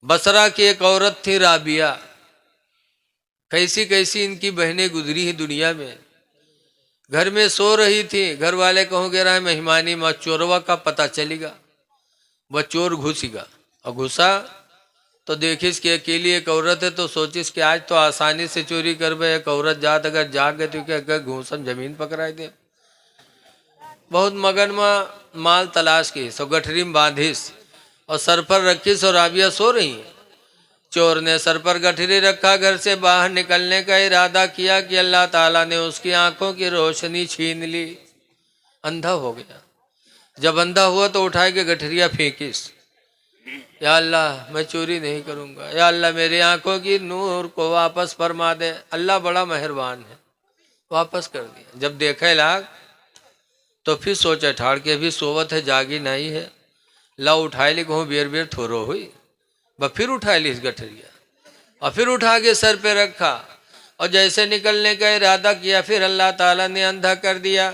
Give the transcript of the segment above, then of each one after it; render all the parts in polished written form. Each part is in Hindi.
बसरा की एक औरत थी राबिया। कैसी कैसी इनकी बहनें गुजरी ही दुनिया में। घर में सो रही थी, घर वाले कहोगे रहा मेहमानी माँ चोरवा का पता चलेगा, वह चोर घुसेगा। और घुसा तो देखिस कि अकेली एक औरत है, तो सोचिस कि आज तो आसानी से चोरी कर बे। एक औरत जात अगर जाग गए तो क्या घूसन जमीन पकड़ाई दे। बहुत मगन में माल तलाश की, सो गठरी में बांधिस और सर पर रखीस और राबिया सो रही है। चोर ने सर पर गठरी रखा, घर से बाहर निकलने का इरादा किया कि अल्लाह ताला ने उसकी आंखों की रोशनी छीन ली, अंधा हो गया। जब अंधा हुआ तो उठाए के गठरिया फेंकिस, या अल्लाह मैं चोरी नहीं करूंगा, या अल्लाह मेरी आंखों की नूर को वापस फरमा दे। अल्लाह बड़ा मेहरबान है, वापस कर दिया। जब देखे लाग तो फिर सोचा ठाड़ के भी सोवत है, जागी नहीं है, ला उठाए ली कहूँ बेर बेर थोरो हुई। वह फिर उठा ली इस गठरिया और फिर उठा के सर पे रखा और जैसे निकलने का इरादा किया, फिर अल्लाह ताला ने अंधा कर दिया।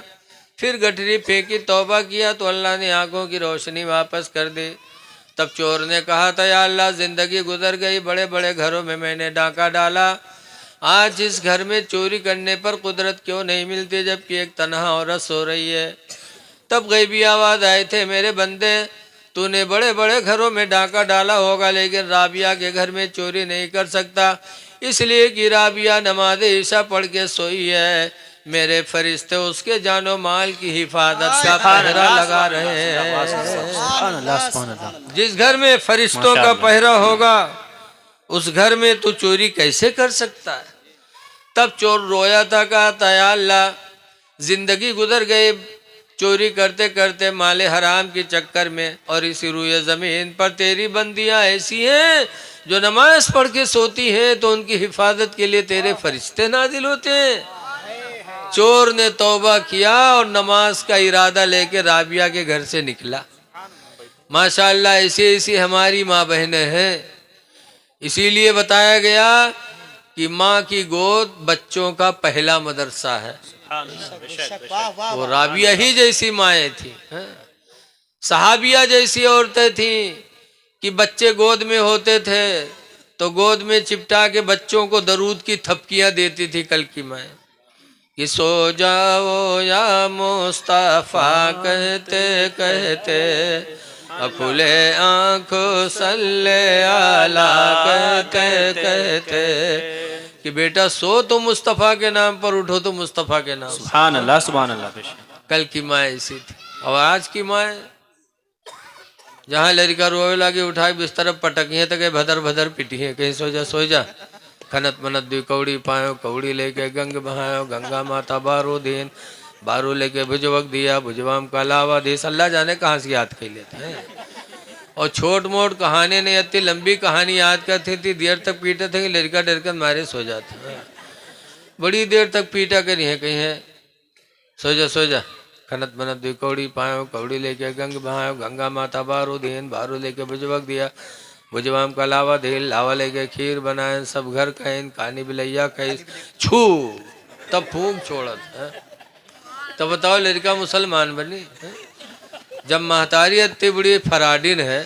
फिर गठरी फेंकी, तौबा किया तो अल्लाह ने आंखों की रोशनी वापस कर दी। तब चोर ने कहा था, या अल्लाह जिंदगी गुजर गई, बड़े बड़े घरों में मैंने डाका डाला, आज इस घर में चोरी करने पर कुदरत क्यों नहीं मिलती जबकि एक तन्हा औरत सो रही है। तब गैबी आवाज आए थे, मेरे बंदे तूने बड़े बड़े घरों में डाका डाला होगा लेकिन राबिया के घर में चोरी नहीं कर सकता, इसलिए कि राबिया नमाज ईशा पढ़ के सोई है। मेरे फरिश्ते उसके जानो माल की हिफाजत का पहरा लगा रहे हैं। जिस घर में फरिश्तों का पहरा होगा उस घर में तू चोरी कैसे कर सकता है। तब चोर रोया था, कहा था, या अल्लाह जिंदगी गुजर गई चोरी करते करते माले हराम के चक्कर में, और इसी रुए ज़मीन पर तेरी बंदियां ऐसी हैं जो नमाज पढ़ के सोती हैं तो उनकी हिफाजत के लिए तेरे फरिश्ते नाजिल होते हैं। चोर ने तौबा किया और नमाज का इरादा लेके राबिया के घर से निकला। माशाअल्लाह ऐसी ऐसी हमारी माँ बहनें हैं। इसीलिए बताया गया कि माँ की गोद बच्चों का पहला मदरसा है। वो राबिया ही जैसी माएँ थी, सहाबिया जैसी औरतें थी कि बच्चे गोद में होते थे तो गोद में चिपटा के बच्चों को दरूद की थपकियां देती थी कल की माएँ कि सो जाओ या मुस्तफा कहते कहते, खुले आंखों सल्ले आला कहते कहते, कि बेटा सो तो मुस्तफ़ा के नाम पर, उठो तो मुस्तफ़ा के नाम। सुभान अल्लाह सुभान अल्लाह। कल की माँ ऐसी थी। और आज की माँ जहाँ लड़का रोए लगे उठाए बिस्तर पटकिए तो कहीं भदर भदर पिटिए, कहीं सो जा खनत मनत दी कौड़ी पायो, कौड़ी लेके गंग बहायो, गंगा माता बारो दिन, बारू लेके भुजवक दिया, भुजवाम का लावा देश। अल्लाह जाने कहाँ से याद कर लेते हैं। और छोट मोट कहानी नहीं आती, लंबी कहानी याद करती थी, देर तक पीटे थे कि लड़का डर कर मारे सो जाते हैं। बड़ी देर तक पीटा करी है, कहीं है सो जा खनत मनत दी कौड़ी पायो, कौड़ी लेके गंग बहायो, गंगा माता बारो दिन, बारू लेके भुजवक दिया, भुजवाम का लावा देल, लावा लेके खीर बनाए, सब घर कहन कहानी बिलैया कही छू, तब फूंक छोड़त है। तब बताओ लड़का मुसलमान बनी है? जब महतारी अत्ती बड़ी फराडिन है,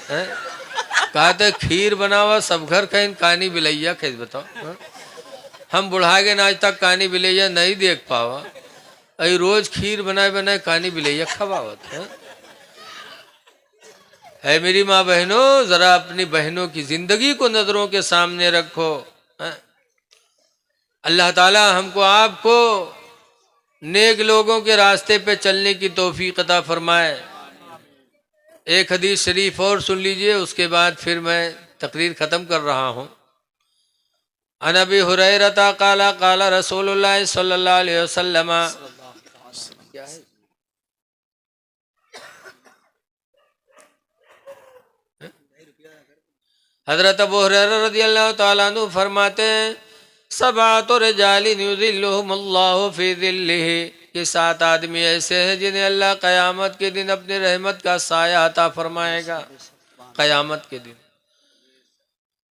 कहा था खीर बनावा सब घर कहन कहानी बिलैया कैसे बताओ है? हम बुढ़ा के आज तक कहानी बिलैया नहीं देख पावा, अभी रोज खीर बनाए बनाए कहानी बिलैया खवावत है। मेरी माँ बहनों, जरा अपनी बहनों की जिंदगी को नजरों के सामने रखो। अल्लाह ताला हमको आपको नेक लोगों के रास्ते पे चलने की तौफीक अता फरमाए। एक हदीस शरीफ और सुन लीजिए, उसके बाद फिर मैं तकरीर ख़त्म कर रहा हूँ। अन अबी हुरैरा काला काला रसूलुल्लाह सल्लल्लाहु अलैहि वसल्लम, हजरत अबू हुरैरा रज़ियल्लाहु ताला अन्हु फरमाते हैं, सबातु रिजालिन युज़िल्लुहुमुल्लाहु फी ज़िल्लिही, कि 7 आदमी ऐसे हैं जिन्हें अल्लाह क़यामत के दिन अपनी रहमत का साया अता फरमाएगा। क़यामत के दिन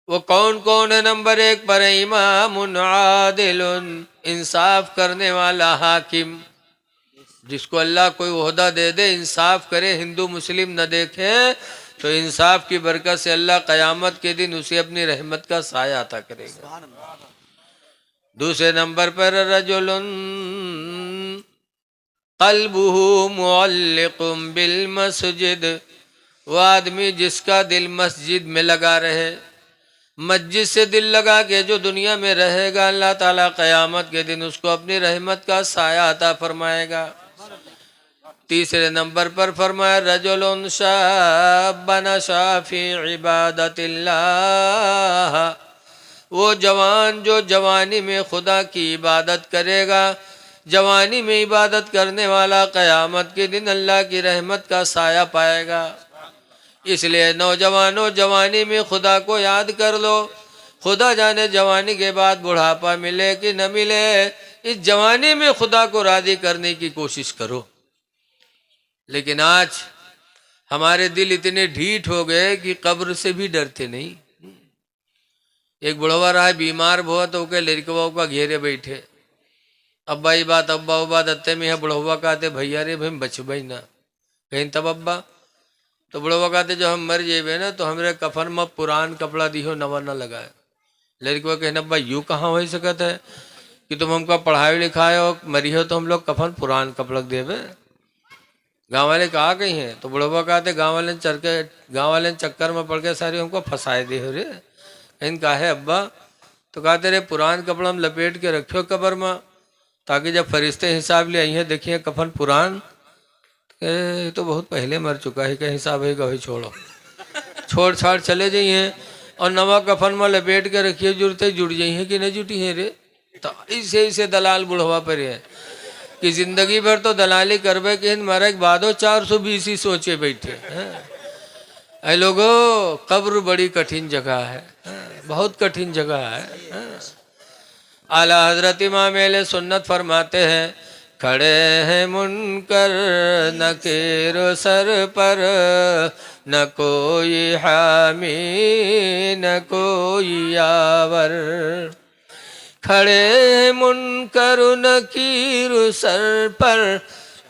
वो कौन कौन है? नंबर 1 पर इमामुन आदिलुन, इंसाफ करने वाला हाकिम, जिसको अल्लाह कोई ओहदा दे दे इंसाफ करे, हिंदू मुस्लिम न देखे, तो इंसाफ की बरकत से अल्लाह क़यामत के दिन उसे अपनी रहमत का साया अता करेगा। दूसरे नंबर पर रजुलुन क़ल्बुहु मुअल्लिक़ुम बिल मस्जिद, वो आदमी जिसका दिल मस्जिद में लगा रहे, मस्जिद से दिल लगा के जो दुनिया में रहेगा, अल्लाह ताला क़यामत के दिन उसको अपनी रहमत का साया अता फरमाएगा। तीसरे नंबर पर फरमाया रजुलुन शाब्बन शाफी इबादतिल्लाह, वो जवान जो जवानी में खुदा की इबादत करेगा, जवानी में इबादत करने वाला क़यामत के दिन अल्लाह की रहमत का साया पाएगा। इसलिए नौजवानों, जवानी में खुदा को याद कर लो। खुदा जाने जवानी के बाद बुढ़ापा मिले कि न मिले, इस जवानी में खुदा को राज़ी करने की कोशिश करो। लेकिन आज हमारे दिल इतने ढीठ हो गए कि कब्र से भी डरते नहीं। एक बुढ़वा रहा बीमार बहुत तो के लड़कवा का घेरे बैठे, अब्बा ये बात अब्बा वो बात अत्ते में है। बुढ़वा कहते भैया रे भाई बचबई ना कहीं तब अब्बा, तो बुढ़वा कहते जब हम मर जेबे ना तो हमरे कफन में पुरान कपड़ा दिहो नवा न लगाए। लड़कवा कहना अब्बा यूँ कहाँ हो सकत है कि तुम हमको पढ़ाई लिखाए और मरी हो तो हम लोग कफन पुरान कपड़ा देवे। गाँव वाले कहा कहीं हैं, तो बुढ़वा कहते गाँव वाले चक्कर में पड़ के सारे हमको फंसाए दे हो रे। कहीं कहा है अब्बा, तो कहते रे पुरान कपड़ा हम लपेट के रखियो कब्र में, ताकि जब फरिश्ते हिसाब ले आई हैं देखिए कफन पुरान, तो बहुत पहले मर चुका है, क्या हिसाब है वही छोड़ो, छोड़ छाड़ चले जाइए और नवा कफन में लपेट के रखिए, जुड़ते जुड़ जाइए कि नहीं जुटी है रे। तो इसे दलाल बुढ़वा पर है कि जिंदगी भर तो दलाली करबे कि मरे के बादो 420 ही सोचे बैठे हैं। ऐ लोगो कब्र बड़ी कठिन जगह है, बहुत कठिन जगह है। आला हजरत इमाम अहले सुन्नत फरमाते हैं, खड़े हैं मुनकर नकीर सर पर, न कोई हामी न कोई यावर। खड़े हैं मुनकर नकीर सर पर,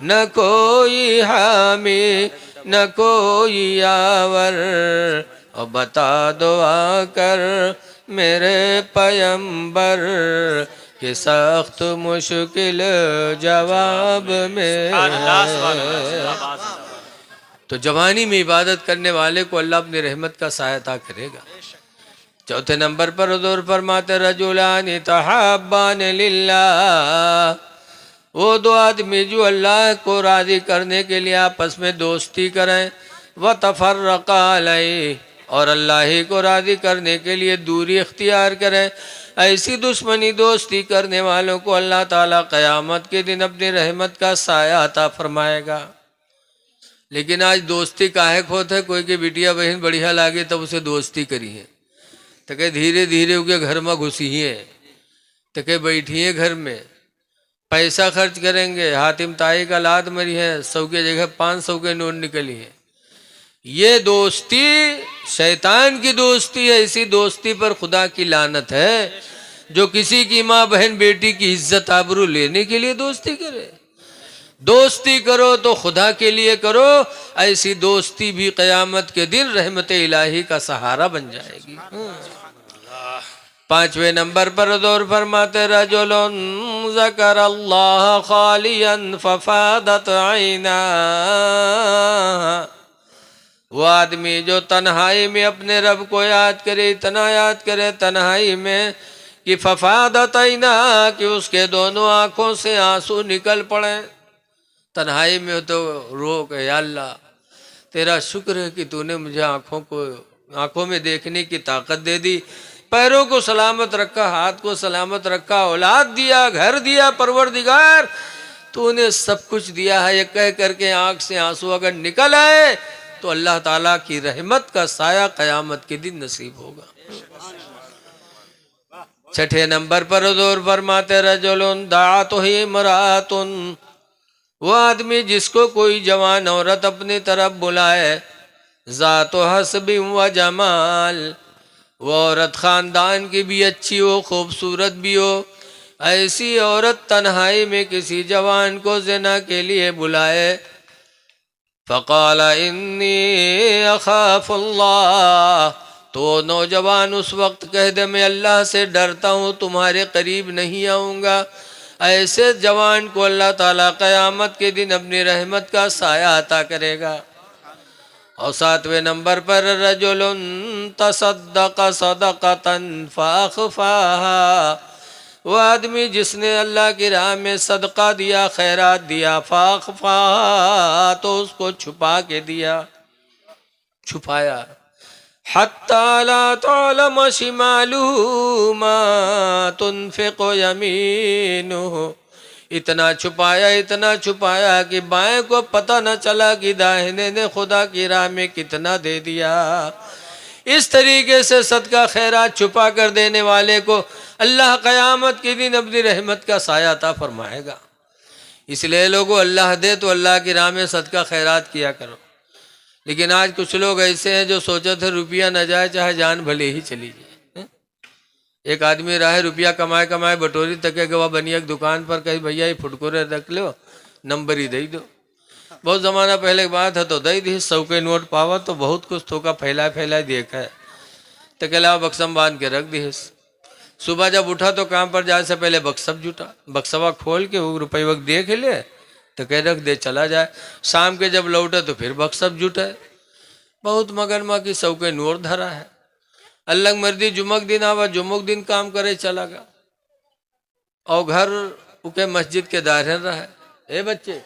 न कोई हामी न कोई यावर। और बता दो आकर मेरे पैगंबर कि सख्त मुश्किल जवाब में। तो जवानी में इबादत करने वाले को अल्लाह अपनी रहमत का सहायता करेगा। चौथे नंबर पर हुज़ूर फरमाते रजुलानि तहाब्बान लिल्लाह, वो दो आदमी जो अल्लाह को राज़ी करने के लिए आपस में दोस्ती करें, व तफर्रक़ा अलैहि, और अल्लाह ही को राज़ी करने के लिए दूरी इख्तियार करें। ऐसी दुश्मनी दोस्ती करने वालों को अल्लाह ताला क़यामत के दिन अपनी रहमत का साया अता फरमाएगा। लेकिन आज दोस्ती काहे खोत है, कोई के बिटिया बहन बढ़िया लागे तब उसे दोस्ती करी है, तो कहे धीरे धीरे उनके घर में घुसिए, तो कहे बैठिए घर में, पैसा खर्च करेंगे। हातिम ताई का लाद मरी है, 100 के जगह 500 के नोट निकली है। ये दोस्ती शैतान की दोस्ती है। इसी दोस्ती पर खुदा की लानत है जो किसी की माँ बहन बेटी की इज्जत आबरू लेने के लिए दोस्ती करे। दोस्ती करो तो खुदा के लिए करो, ऐसी दोस्ती भी क़यामत के दिन रहमत इलाही का सहारा बन जाएगी। पांचवें नंबर पर दौर फरमाते रजुलन ज़करल्लाह खालियन फफादत ऐना, वो आदमी जो तन्हाई में अपने रब को याद करे, इतना याद करे तन्हाई में कि फफादत ऐना, कि उसके दोनों आँखों से आंसू निकल पड़े। तन्हाई में तो रो के या अल्लाह तेरा शुक्र है कि तूने मुझे आँखों में देखने की ताकत दे दी, पैरों को सलामत रखा, हाथ को सलामत रखा, औलाद दिया, घर दिया। परवरदिगार तूने सब कुछ दिया है। ये कह करके आँख से आंसू अगर निकल आए तो अल्लाह ताला की रहमत का साया क़यामत के दिन नसीब होगा। छठे नंबर पर हुज़ूर फरमाते रजुलन दाअतहु इमराअतुन, वो आदमी जिसको कोई जवान औरत अपनी तरफ बुलाए, ज़ातो हस्बिन व जमाल, वो औरत ख़ानदान की भी अच्छी हो, खूबसूरत भी हो, ऐसी औरत तन्हाई में किसी जवान को ज़िना के लिए बुलाए, फ़क़ाल इन्नी अख़ाफ़ुल्लाह, तो नौजवान उस वक्त कह दे मैं अल्लाह से डरता हूँ, तुम्हारे करीब नहीं आऊँगा। ऐसे जवान को अल्लाह ताला क़यामत के दिन अपनी रहमत का साया अता करेगा। और 7वें नंबर पर रजुलुन तसद्दक़ सदक़तन फ़अख़फ़ाहा, वो आदमी जिसने अल्लाह की राह में सदका दिया, खैरात दिया, फ़अख़फ़ाहा, तो उसको छुपा के दिया, छुपाया। हत्ता ला तअलम शिमालुहु मा तुनफ़िक़ु यमीनुहु, इतना छुपाया कि बाएं को पता न चला कि दाहिने ने खुदा की राह में कितना दे दिया। इस तरीके से सदका खैरात छुपा कर देने वाले को अल्लाह क़यामत के दिन अपनी रहमत का साया अता फरमाएगा। इसलिए लोगों, अल्लाह दे तो अल्लाह की राह में सदका खैरात किया करो। लेकिन आज कुछ लोग ऐसे हैं जो सोचे थे रुपया न जाए चाहे जान भले ही चली जाए। एक आदमी रहा है, रुपया कमाए कमाए बटोरी तके गवा बनिया की दुकान पर, कही भैया ये फुटकुरे रख लो, नंबर ही दे दो। बहुत ज़माना पहले की बात है, तो दे दी। 100 के नोट पावा तो बहुत कुछ थोका फैलाए देखा है, तो कहला बक्सम बांध के रख दी। सुबह जब उठा तो काम पर जाने से पहले बक्सब जुटा, बक्सवा खोल के वो रुपये वक्त देख ले तो कह रख दे चला जाए। शाम के जब लौटे तो फिर बक्सब जुटा, बहुत मगरमा की 100 के नोट धरा है। अल्लाह मर्दी जुमक दिन आवा, जुमक दिन काम करे चला गया, और घर उके मस्जिद के दायरे रहा है। ए बच्चे,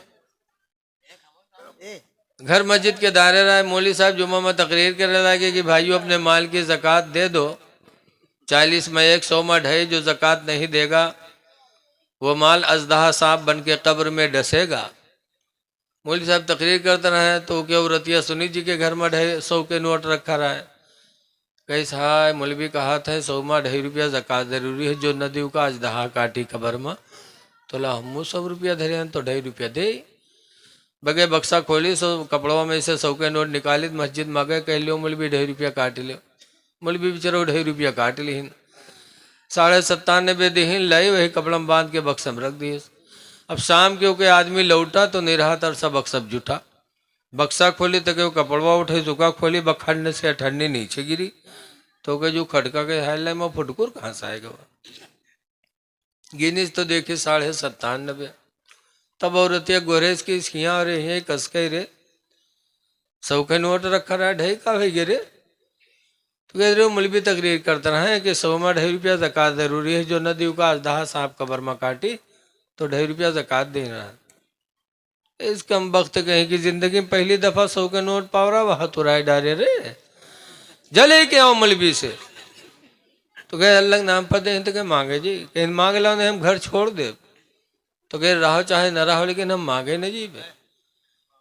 घर मस्जिद के दायरे रहा है। मौली साहब जुम्मा में तकरीर कर रहा है कि भाइयों अपने माल की ज़कात दे दो, 40 में 1, 100 में 2.5। जो ज़कात नहीं देगा वो माल अजदहा सांप बन के कब्र में डसेगा। मौली साहब तकरीर करते रहे तो क्या रतिया सुनी जी के घर में 100 के नोट रखा रहा है। कई साहब मौलवी कहा था 100 में 2.5 रुपया ज़कात ज़रूरी है, जो नदी का अजदहा काटी कब्र में, तो ला हम 100 रुपया धरे हैं तो 2.5 रुपया दे। बगे बक्सा खोली, 100 कपड़ों में से 100 के नोट निकाली, मस्जिद में गए, कह लो मौलवी 2.5 रुपया काट लो। मौलवी बेचारा 2.5 रुपया काट ली, 97.5 दीन लाई, वही कपड़ा में बांध के बक्सम रख दिए। अब शाम के ओके आदमी लौटा तो नहीं रहा तर सब बक्सब जुटा। बक्सा खोली तो क्यों कपड़वा उठे, सुखा खोली, बखड़ने से ठंडी नीचे गिरी, तो के जो खटका के हाल में फुटकुर कहाँ से आएगा। गिनीस तो देखी 97.5। तब औरतिया गोरेज की खिया और ये कस के रे 100 के नोट रखा रहा, 2.5 का भाई रे। तो कह रहे मौलवी तकरीर करते रहे कि 100 में 2.5 रुपया ज़कात ज़रूरी है, जो नदी का अजदहा सांप कब्र में काटी तो 2.5 रुपया ज़कात देना है। इस कम वक्त कहीं की जिंदगी में पहली दफ़ा 100 के नोट पाव रहा, वह तो राय डाले रे जले के आओ मौलवी से। तो कह अल्लाह नाम पर दे, तो कह मांगे जी, कहीं मांग ला हम घर छोड़ दे। तो कह रहो चाहे न रहो, लेकिन हम मांगे न जी।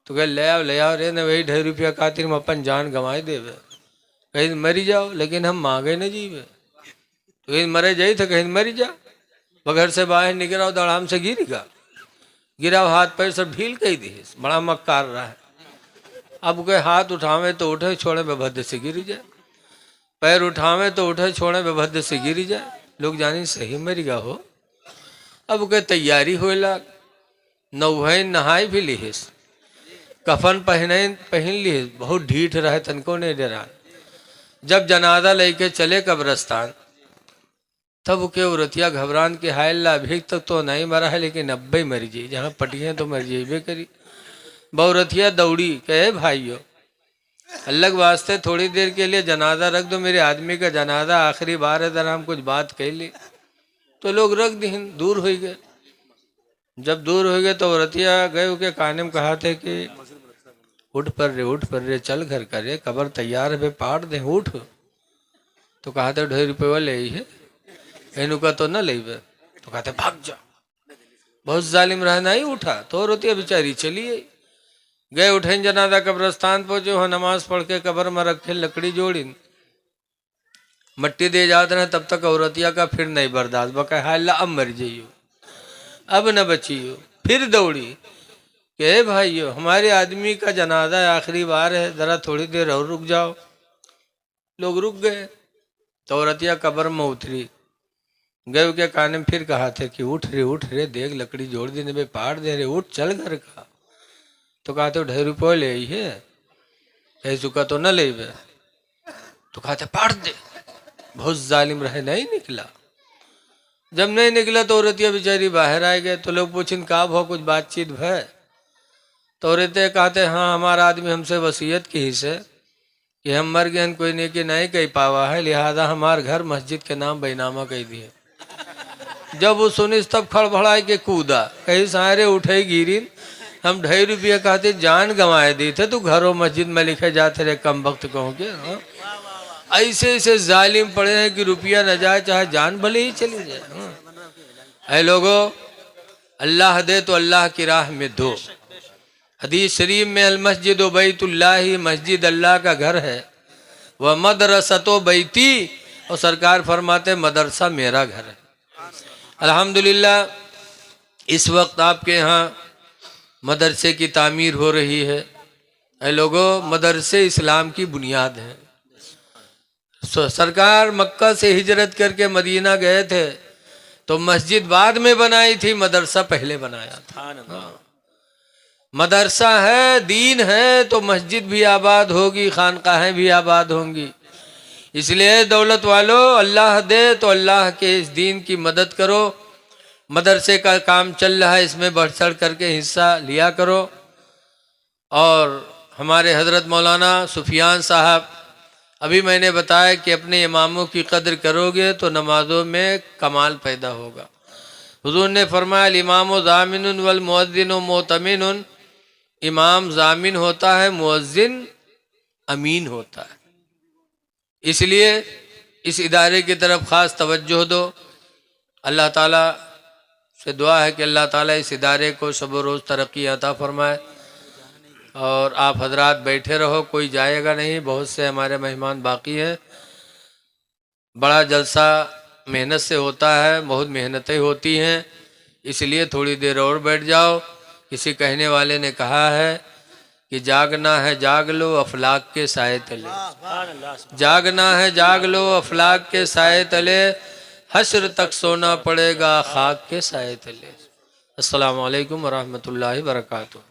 तो कह ले आओ रे न, वही 2.5 रुपया खातिर हम अपन जान गंवाए देवे, कहीं मरी जाओ, लेकिन हम मांगे न जीवे। तो कहीं मरे जाई तो कहीं मरी जा, बगैर से बाहर निकला दड़ाम से गिरेगा, गिरा हाथ पैर सब ढील कही दी, बड़ा मक्कार रहा है। अब कोई हाथ उठावे तो उठे, छोड़े बेभद्र से गिर जाए, पैर उठावे तो उठे, छोड़े बेभद्र से गिर जाए, लोग जानी सही मर गया हो। अब कोई तैयारी होला, नौहे नहाई भी लिहिस, कफन पहन लिहिस, बहुत ढीठ रहे, तनको नहीं डरा। जब जनाजा लेके चले कब्रस्तान, तब के औरतिया घबरान के हायल ला, अभी तक तो नहीं मरा है, लेकिन अब भी मर जाई, जहाँ पटिए तो मर जाइबे करी। बहुरतिया दौड़ी, कहे भाइयों अल्लाह के वास्ते थोड़ी देर के लिए जनाजा रख दो, मेरे आदमी का जनाजा आखिरी बार है, जरा हम कुछ बात कह ली। तो लोग रख दी, दूर हो गए। जब दूर हो गए तो औरतिया गए के काने में कहा थे कि उठ पर रे चल घर करे, कब्र तैयार है, पाट दे उठ। तो कहा था 2.5 रुपये ले है, इनू का तो न ले। तो कहते भाग जा, बहुत जालिम रहा, नहीं उठा। तो औरतिया बेचारी चलिए गए, उठे जनाजा कब्रस्तान पहुंचे, वहाँ नमाज पढ़ के कब्र में रखे, लकड़ी जोड़ी मट्टी दे जाते रहे, तब तक औरतिया का फिर नहीं बर्दाश्त, बका हाल अब मर जाइयो, अब न बचियो। फिर दौड़ी कि भाइयों हमारे आदमी का जनाजा आखिरी बार है, ज़रा थोड़ी देर और रुक जाओ। लोग रुक गए। तो औरतिया कब्र में उतरी, गए के कान में फिर कहा थे कि उठ रे देख लकड़ी जोड़ दी, बे पाड़ दे रे, उठ चल घर का। तो कहते 2.5 रुपये ले आई है, कहीं चुका तो न ले। तो कहते पाड़ दे, बहुत जालिम रहे, नहीं निकला। जब नहीं निकला तो औरतिया बेचारी बाहर आ गए। तो लोग पूछिन का भो, कुछ बातचीत भय? तो औरतें कहते हाँ हमारा आदमी हमसे वसीयत की से कि हम मर गए, कोई नेकी नहीं कही पावा है, लिहाजा हमार घर मस्जिद के नाम बेनामा कह दिए। जब वो सुनी तब खड़बड़ाए के कूदा, कहीं सारे उठे गिरी। हम 2.5 रुपया कहते जान गंवाए दी थे, तू घरों मस्जिद में लिखे जाते रहे कम वक्त कहो के। ऐसे ऐसे जालिम पड़े हैं कि रुपया न जाए चाहे जान भले ही चली जाए। ऐ लोगो, अल्लाह दे तो अल्लाह की राह में दो। हदीस शरीफ में अल मस्जिद बैतुल्लाह, मस्जिद अल्लाह का घर है, वह मदरसतो बैती, और सरकार फरमाते मदरसा मेरा घर है। अल्हम्दुलिल्लाह इस वक्त आपके यहाँ मदरसे की तामीर हो रही है। ऐ लोगों, मदरसे इस्लाम की बुनियाद है। सरकार मक्का से हिजरत करके मदीना गए थे तो मस्जिद बाद में बनाई थी, मदरसा पहले बनाया था। मदरसा है, दीन है, तो मस्जिद भी आबाद होगी, खानकाहें भी आबाद होंगी। इसलिए दौलत वालों, अल्लाह दे तो अल्लाह के इस दीन की मदद करो। मदरसे का काम चल रहा है, इसमें बढ़ चढ़ करके हिस्सा लिया करो। और हमारे हज़रत मौलाना सुफियान साहब, अभी मैंने बताया कि अपने इमामों की कदर करोगे तो नमाजों में कमाल पैदा होगा। हुजूर ने फरमाया इमाम ज़ामिनुन वल मुअज्जिन मोतमिनुन, इमाम जामिन होता है, मुअज्जिन अमीन होता है। इसलिए इस इदारे की तरफ ख़ास तवज्जो दो। अल्लाह ताला से दुआ है कि अल्लाह ताला इस इदारे को शब रोज़ तरक्की अता फरमाए। और आप हजरात बैठे रहो, कोई जाएगा नहीं, बहुत से हमारे मेहमान बाकी हैं। बड़ा जलसा मेहनत से होता है, बहुत मेहनतें होती हैं, इसलिए थोड़ी देर और बैठ जाओ। किसी कहने वाले ने कहा है कि जागना है जाग लो अफलाक के साए तले, जागना है जाग लो अफलाक के साए तले, हश्र तक सोना पड़ेगा खाक के साए तले। अस्सलामु अलैकुम व रहमतुल्लाहि व बरकातुहू।